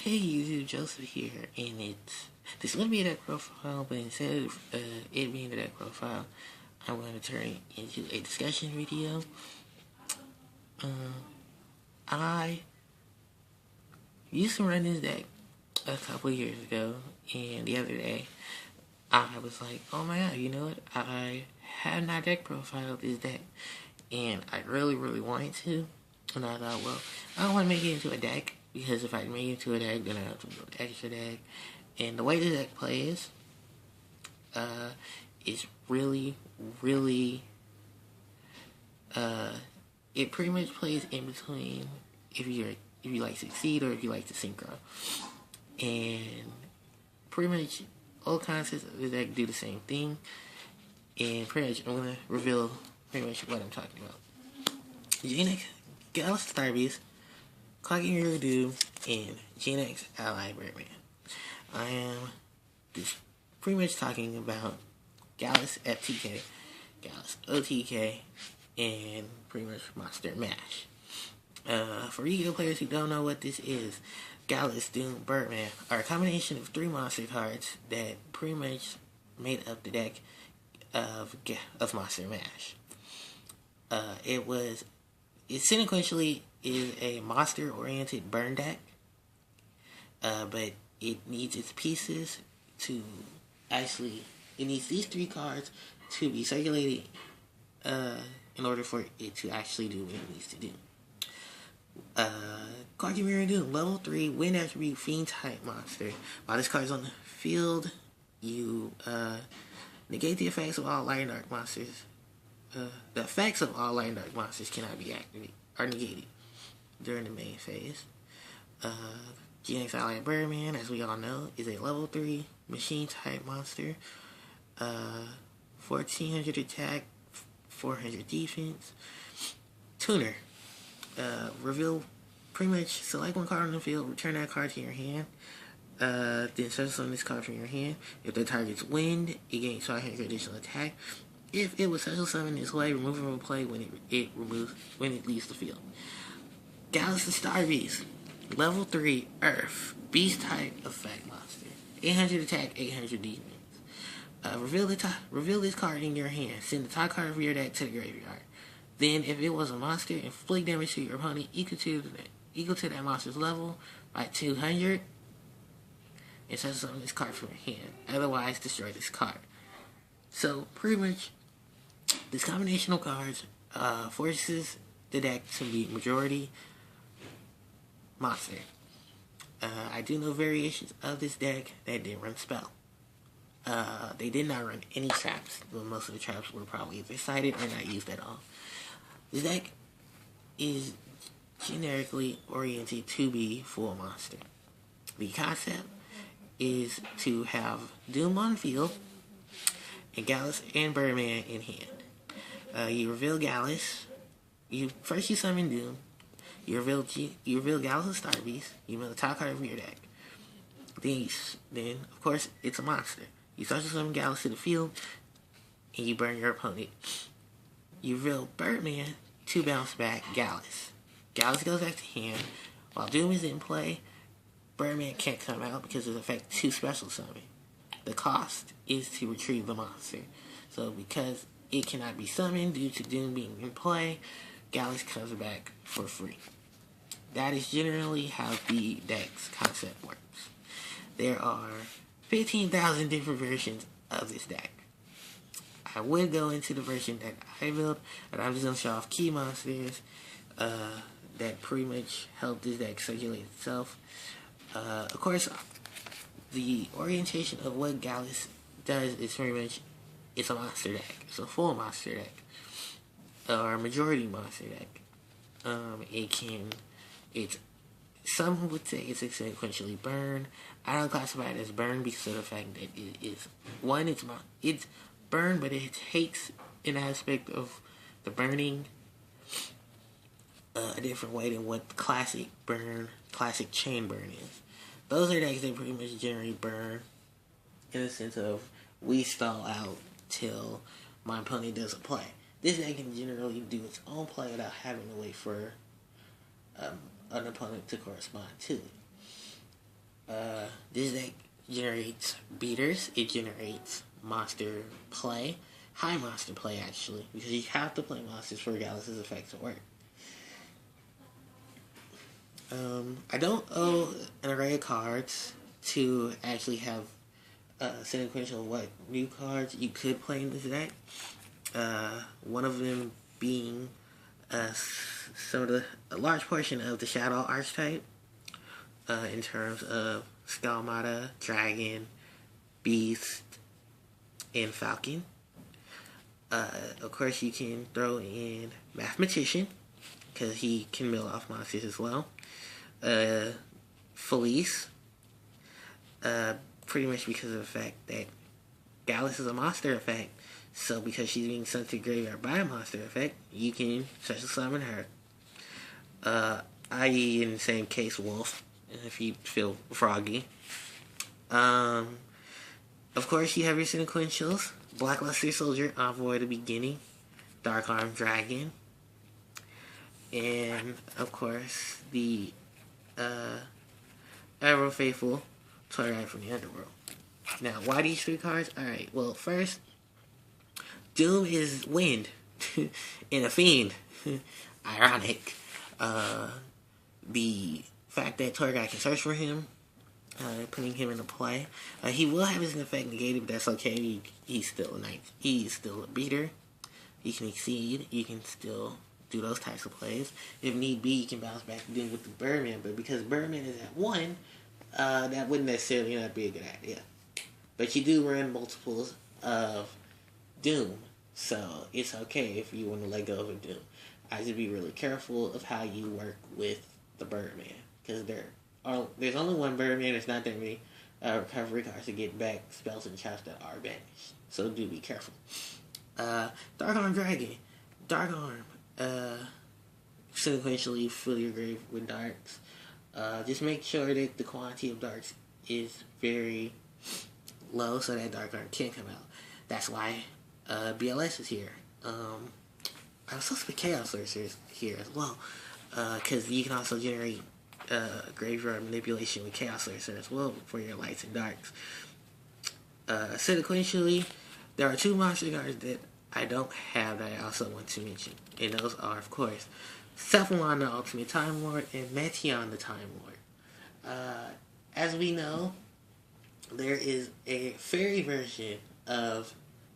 Hey YouTube, Joseph here, and this is going to be a deck profile, but instead of it being a deck profile, I'm going to turn it into a discussion video. I used to run this deck a couple years ago, and the other day, I was like, oh my god, you know what, I have not deck profiled this deck, and I really wanted to, and I thought, well, I don't want to make it into a deck, because if I make it into a deck, then I have to build an extra deck. And the way the deck plays, is really, it pretty much plays in between if you like Succeed or if you like the Synchro. And pretty much all concepts of the deck do the same thing. And pretty much I'm gonna reveal pretty much what I'm talking about. Gallis FTK, Clocking Your Doom, and GNX Ally Birdman. I am just pretty much talking about Gallis FTK, Gallis OTK, and pretty much Monster Mash. For Yu-Gi-Oh players who don't know what this is, Gallis, Doom, Birdman are a combination of 3 monster cards that pretty much made up the deck of Monster Mash. It sequentially is a monster-oriented burn deck, but it needs its pieces to it needs these 3 cards to be circulated in order for it to actually do what it needs to do. Clocking Your Doom, level 3, wind attribute, fiend type monster. While this card is on the field, you negate the effects of all light and dark monsters. The effects of all light and dark monsters cannot be activated or negated during the main phase. GNX Ally Birdman, as we all know, is a level 3 machine type monster. 1400 attack, 400 defense. Tuner. Pretty much select 1 card on the field, return that card to your hand. Then summon this card from your hand. If the target's wind, it gains 500 additional attack. If it was special summon this way, remove it from play when it leaves the field. Gallis the Star Beast, level 3 Earth, Beast type effect monster. 800 attack, 800 defense. Reveal this card in your hand. Send the top card of your deck to the graveyard. Then, if it was a monster, inflict damage to your opponent equal to that monster's level by 200. And special summon this card from your hand. Otherwise, destroy this card. So, pretty much, this combination of cards forces the deck to be majority monster. I do know variations of this deck that didn't run spell. They did not run any traps. Most of the traps were probably either sighted or not used at all. This deck is generically oriented to be full monster. The concept is to have Doom on field and Gallis and Birdman in hand. You reveal Gallis. You summon Doom. You reveal Gallis and Star Beast. You mill the top card of your deck. Then of course it's a monster. You special summon Gallis to the field, and you burn your opponent. You reveal Birdman to bounce back Gallis. Gallis goes back to hand. While Doom is in play, Birdman can't come out because it affects 2 special summon. The cost is to retrieve the monster. So because it cannot be summoned due to Doom being in play, Gallis comes back for free. That is generally how the deck's concept works. There are 15,000 different versions of this deck. I would go into the version that I built, but I'm just going to show off key monsters that pretty much help this deck circulate itself. Of course, the orientation of what Gallis does is pretty much, it's a monster deck. It's a full monster deck. Or a majority monster deck. Some would say it's sequentially burn. I don't classify it as burn because of the fact that it is, it's burn, but it takes an aspect of the burning a different way than what classic chain burn is. Those are decks that pretty much generally burn in the sense of we stall out till my opponent doesn't play. This deck can generally do its own play without having to wait for an opponent to correspond to it. This deck generates beaters. It generates monster play. High monster play, actually. Because you have to play monsters for Gallis' effect to work. I don't owe an array of cards to actually have sequential what new cards you could play in this deck. One of them being a large portion of the Shadow Archetype in terms of Skalmata, Dragon, Beast, and Falcon. Of course, you can throw in Mathematician because he can mill off monsters as well. Felice, pretty much because of the fact that Gallis is a monster effect, so because she's being sent to graveyard by a monster effect, you can special summon her. I.e. in the same case, Wolf, if you feel froggy. Of course, you have your sequentials. Blackluster Soldier, Envoy at the beginning. Dark Arm Dragon. And, of course, the ever faithful Toy Ride from the Underworld. Now, why these three cards? Alright, well, first, Doom is wind and a fiend. Ironic. The fact that Toy Guy can search for him, putting him into play. He will have his effect negated, but that's okay. He's still a knight. He's still a beater. He can exceed. You can still do those types of plays. If need be, you can bounce back and deal with the Birdman, but because Birdman is at 1, that wouldn't necessarily not be a good idea. But you do run multiples of Doom, so it's okay if you want to let go of a Doom. I should be really careful of how you work with the Birdman, because there's only one Birdman. There's not that many recovery cards to get back spells and traps that are banished, so do be careful. Dark Arm Dragon. Dark Arm. Sequentially fill your grave with darks. Just make sure that the quantity of darks is very low so that Dark Arm can't come out. That's why BLS is here. I was supposed to put Chaos Sorcerers here as well, because you can also generate graveyard manipulation with Chaos Sorcerer as well for your lights and darks. Sequentially, there are 2 monster cards that I don't have that I also want to mention, and those are, of course, Cephalon the Ultimate Time Lord and Meteon the Time Lord. As we know, there is a fairy version of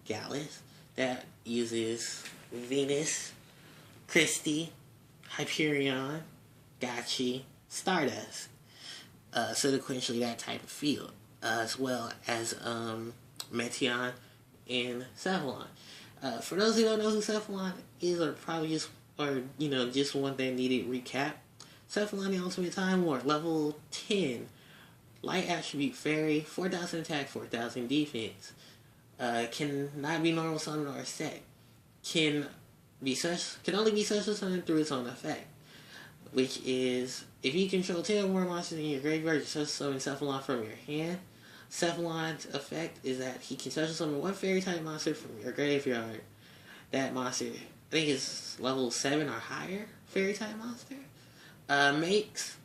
Gallis that uses Venus, Christie, Hyperion, Gotchi, Stardust. Sequentially that type of field, as well as Meteon and Cephalon. For those who don't know who Cephalon is, or probably just one that needed recap, Cephalon the Ultimate Time Lord, level 10, light attribute fairy, 4,000 attack, 4,000 defense. Can not be normal summoned or set. Can only be special summoned through its own effect, which is if you control 10 or more monsters in your graveyard, you special summon Cephalon from your hand. Cephalon's effect is that he can special summon one fairy type monster from your graveyard. That monster, I think is level 7 or higher fairy type monster, makes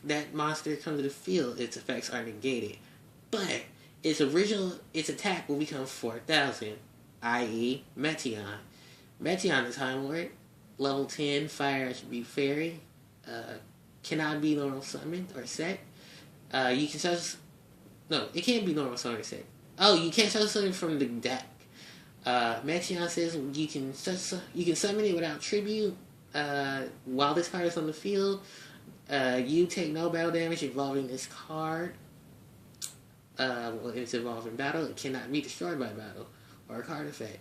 that monster come to the field. Its effects are negated, but its attack will become 4,000, i.e. Meteon. Meteon the Time Lord, level 10, fire attribute fairy, cannot be normal summoned or set. You can it can't be normal summoned or set. Oh, you can't summon from the deck. Meteon says you can summon it without tribute. While this card is on the field, you take no battle damage involving this card. When it's involved in battle, it cannot be destroyed by battle or a card effect.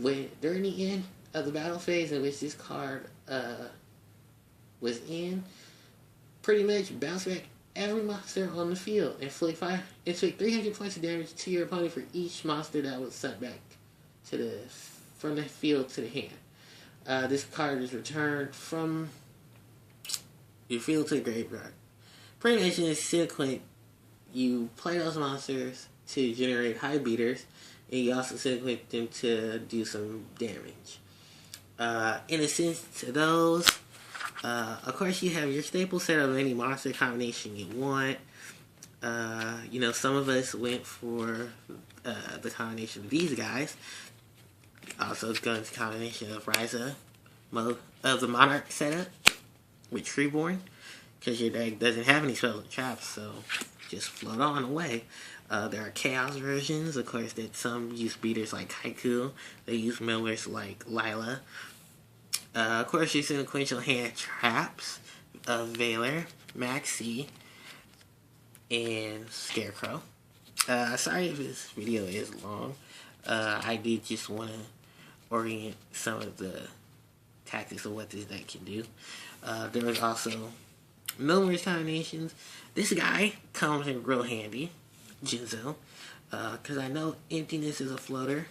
During the end of the battle phase in which this card was in, pretty much bounce back every monster on the field and inflict 300 points of damage to your opponent for each monster that was sent back from the field to the hand. This card is returned from your field to the graveyard. Pretty much in this sequence, you play those monsters to generate high beaters, and you also sequence them to do some damage. In a sense to those, of course you have your staple set of any monster combination you want. You know, some of us went for the combination of these guys. Also, it's going to combination of Ryza mode of the Monarch setup with Treeborn, because your deck doesn't have any spells and traps, so just float on away. There are Chaos versions, of course, that some use beaters like Haiku. They use millers like Lila. Of course, your sequential hand traps of Veiler, Maxi, and Scarecrow. Sorry if this video is long. I did just want to orient some of the tactics of what this deck can do. There was also numerous combinations. This guy comes in real handy, Jinzo, because I know Emptiness is a floater.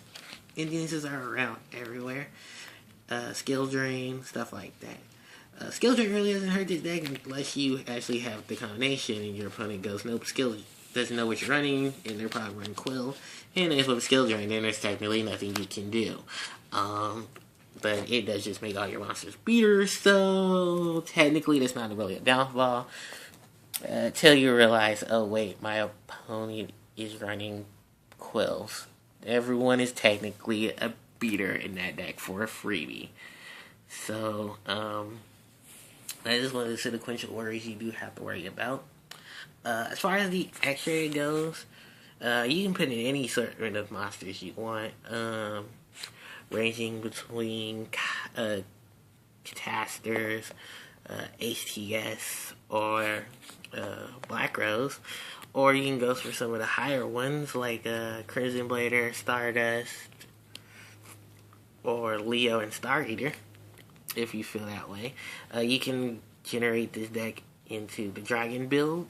Emptinesses are around everywhere. Skill drain, stuff like that. Skill drain really doesn't hurt this deck unless you actually have the combination and your opponent goes, nope, skill doesn't know what you're running, and they're probably running Quill. And if with a skill drain, then there's technically nothing you can do. But it does just make all your monsters beaters, so technically that's not really a downfall. Till you realize, oh wait, my opponent is running Quills. Everyone is technically a beater in that deck for a freebie. So, that is one of the sequential worries you do have to worry about. As far as the X-ray goes, you can put in any sort of monsters you want, ranging between Catasters, HTS, or Black Rose, or you can go for some of the higher ones like Crimson Blader, Stardust, or Leo and Star Eater, if you feel that way. You can generate this deck into the Dragon build.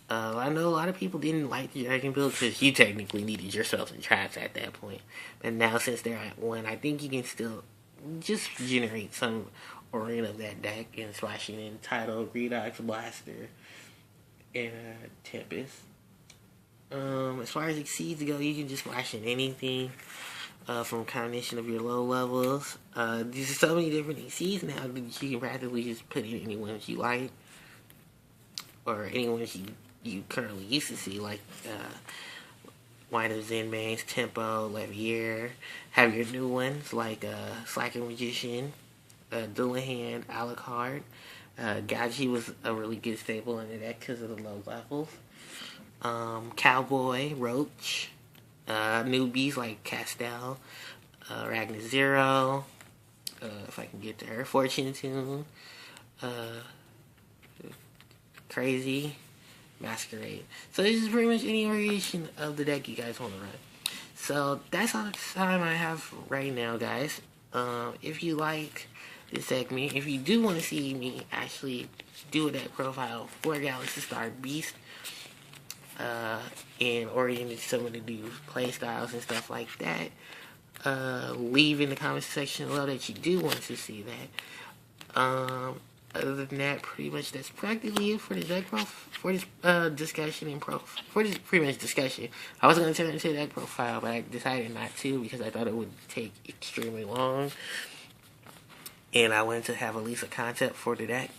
I know a lot of people didn't like the Dragon build because you technically needed yourself and traps at that point. But now since they're at 1, I think you can still just generate some orient of that deck and splashing in Tidal, Redox, Blaster, and Tempest. As far as Exceeds go, you can just splash in anything from a combination of your low levels. There's so many different Exceeds now that you can practically just put in any ones you like, or any ones you currently used to see, like Wine of Zenmane's, Tempo, Levier. Have your new ones like Slacker Magician, Dullahan, Alucard. Gachi was a really good staple in the deck because of the low levels. Cowboy, Roach, newbies like Castell, Ragnar Zero, if I can get to her, Fortune Tune, Crazy, Masquerade. So this is pretty much any variation of the deck you guys want to run. So that's all the time I have right now, guys. If you like this segment, if you do want to see me actually do a deck profile for Galaxy Star Beast, and oriented some of the new play styles and stuff like that, leave in the comments section below that you do want to see that. Other than that, pretty much that's practically it for the deck for this discussion and for this pretty much discussion. I was going to turn it into a deck profile, but I decided not to because I thought it would take extremely long, and I wanted to have at least a concept for the deck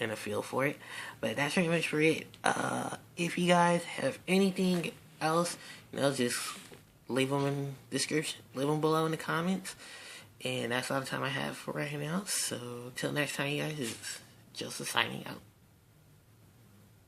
and a feel for it. But that's pretty much for it. If you guys have anything else, just leave them in the description, leave them below in the comments. And that's all the time I have for right now. So, till next time, you guys, it's Joseph signing out.